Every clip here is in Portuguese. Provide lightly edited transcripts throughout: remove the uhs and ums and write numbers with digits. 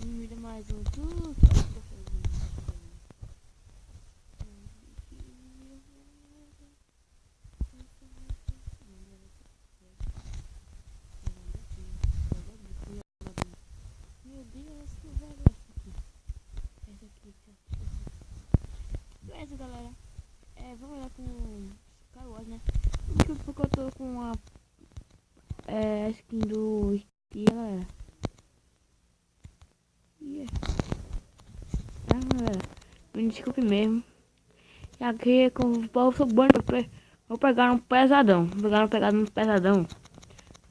me dá mais um. Meu Deus, que velho essa aqui. Essa aqui, beleza, galera. Vamos lá com Star Wars, né? Porque eu tô com a skin do Steve, galera. Galera, me desculpe mesmo. E aqui com o povo subindo, vou pegar um pesadão. Vou pegar um pesadão.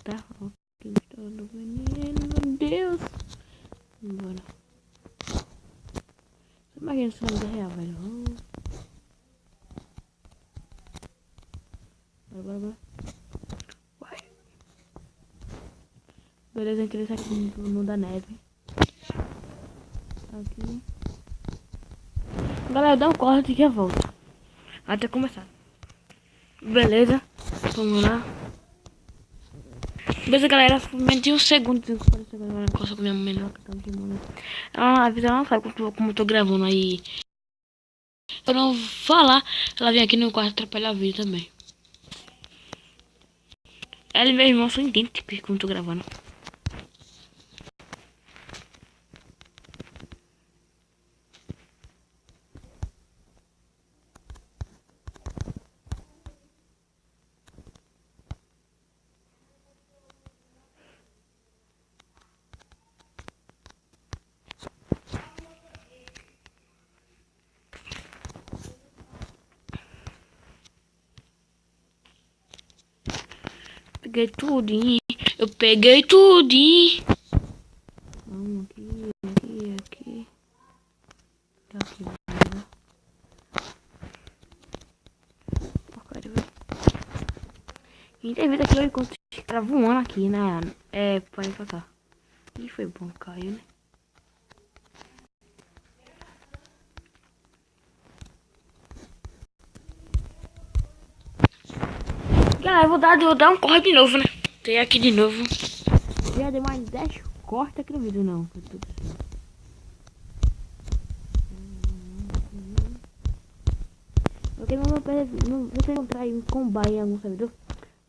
Tá? Aqui está do menino, meu Deus. Bora. Imagina se não é real, velho. Bora. Vai. Beleza, entrei aqui no da neve. Aqui. Galera, dá um corte que eu volto. Até começar. Beleza, vamos lá. Beleza, galera, menos um segundo. Agora eu consigo minha mãe lá que tá me chamando. Ela não sabe como eu tô gravando aí. Eu não vou falar, ela vem aqui no quarto atrapalhar a vida também. Ela e meu irmão são idênticos como eu tô gravando. Peguei tudinho. Eu peguei tudinho. Vamos aqui. Tá aqui, galera. Porcaria, velho. E tem vida aqui enquanto tá voando aqui, né? Pode passar. E foi bom, caiu, né? Galera, eu vou dar um corte de novo, né? Tem aqui de novo. Já deu mais 10 cortes aqui no vídeo, não. Foi tudo assim. Ok, não você encontrar aí um combate em algum servidor,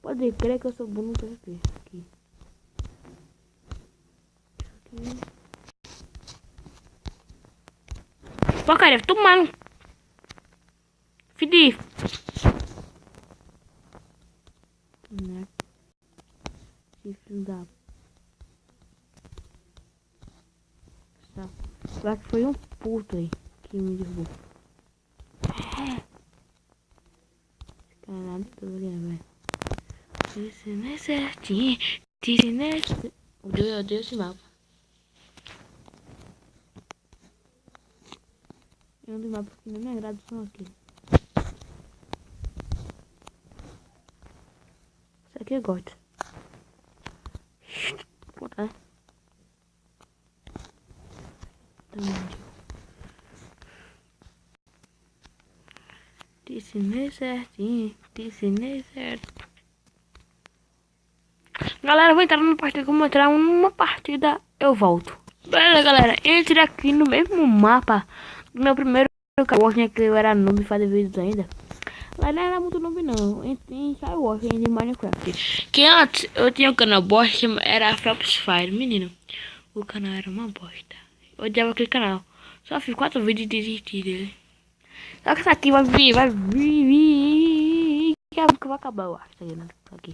pode crer que eu sou bom no PVP. Aqui. Porcaria, tomando. Fidi. Né? Que filho da... Tá. Eu acho que foi um puto aí que me derrubou. Caralho, tô olhando, velho. Isso não é certinho. Isso não é... Eu odeio esse mapa. É um dos mapas que não me agrada são aqui. Isso aqui eu gosto. Puta, né? Te ensinei certinho. Te ensinei certo. Galera, eu vou entrar numa partida. Como entrar numa partida, eu volto. Beleza, galera. Entre aqui no mesmo mapa do meu primeiro Skywars, que eu era noob fazer vídeos ainda. Lá não era muito noob não. Em Skywars, de Minecraft. Que antes eu tinha um canal bosta que era Phelps Fire. Menino, o canal era uma bosta. Eu odiava aquele canal. Só fiz 4 vídeos e desisti dele. Só que essa aqui vai vir. Que vai acabar, eu acho. Tá aqui.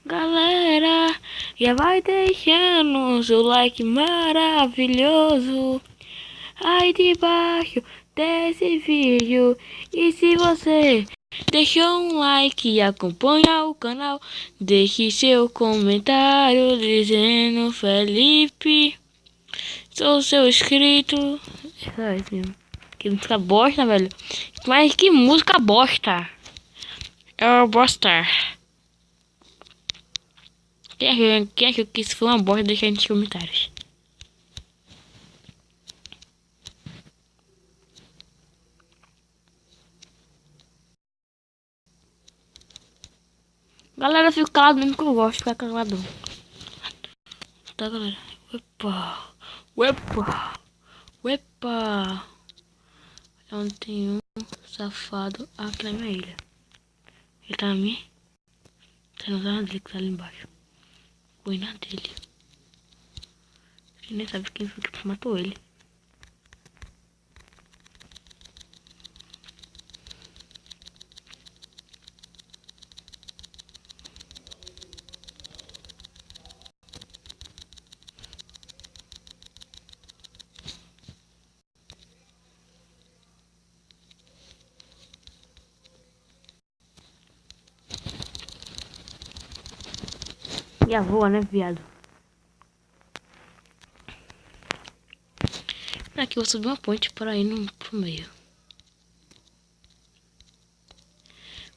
Galera, já vai deixando o seu like maravilhoso aí debaixo desse vídeo. E se você deixou um like e acompanha o canal, deixe seu comentário dizendo: Felipe, sou seu inscrito. É só isso mesmo. Que música bosta, velho. Mas que música bosta. É o Bostar. Quem achou que isso foi uma bosta, deixa aí nos comentários. Galera, eu fico calado mesmo que eu gosto de ficar calado. Tá, galera? Uepa! Uepa! Uepa! Onde tem um safado aqui na minha ilha. Ele tá na minha? Tá na zona dele que tá ali embaixo. Fui na dele. Ele nem sabe quem foi que matou ele. E a voa, né, viado? Aqui eu vou subir uma ponte para ir pro meio.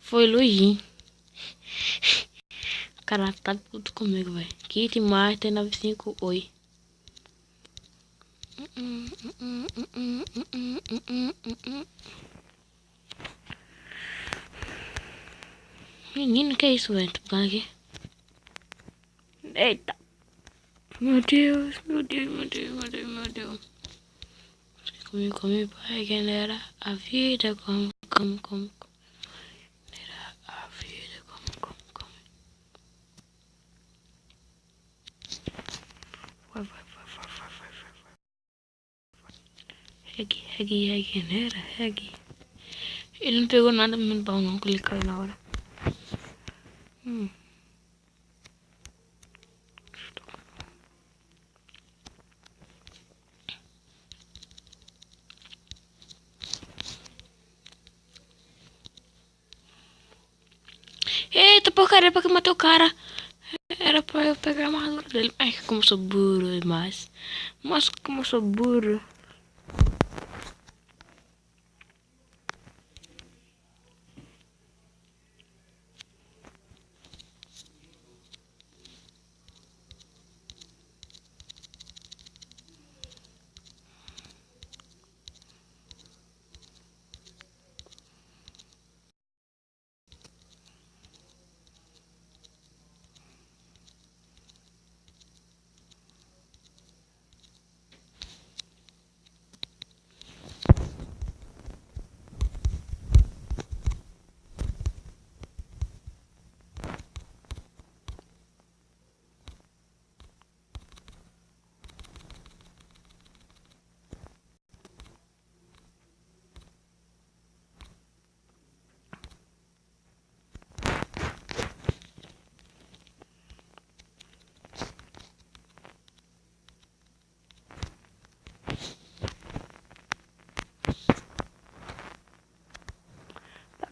Foi Luigi. O cara tá puto comigo, velho. Kit Master 95, oi. Menino, que é isso, velho? Tô ficando aqui. Eita. Meu Deus, meu Deus, meu Deus, meu Deus, meu Deus. Come, pai, regenera a vida. Come. Genera a vida. Come. Vai. Regenera, reg. Ele não pegou nada no pau não, que ele caiu na hora. Eita porcaria, pra que eu matei o cara? Era pra eu pegar a armadura dele. Ai, como eu sou burro demais. Mas como eu sou burro.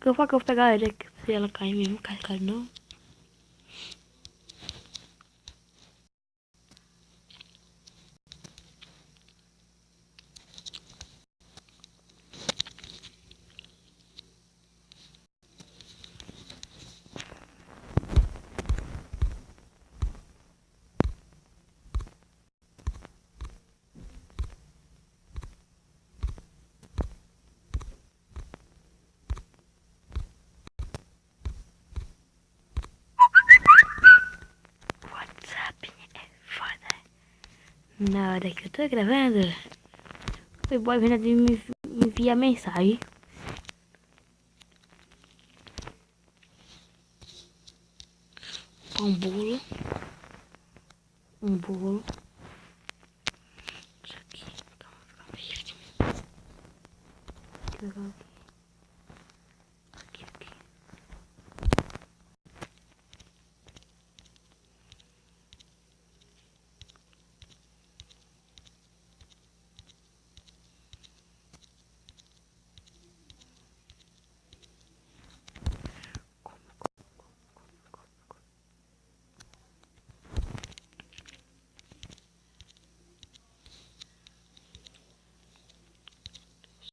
Eu vou pegar ele aqui, se ela cair mesmo, cai não. WhatsApp é foda. Na hora que eu tô gravando, o boy vem de me enviar mensagem. Um bolo. Isso aqui. Calma, gente.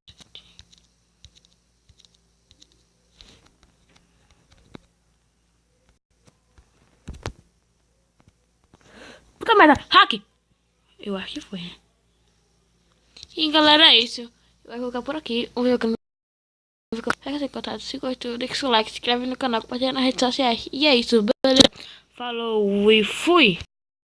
Aqui. Puta merda, hack! Eu acho que foi, né? E galera, é isso. Eu vou colocar por aqui. Vou ver o que ser contado. Se gostou, deixa o seu like, se inscreve no canal, compartilha nas redes sociais. E é isso, beleza? Falou e fui!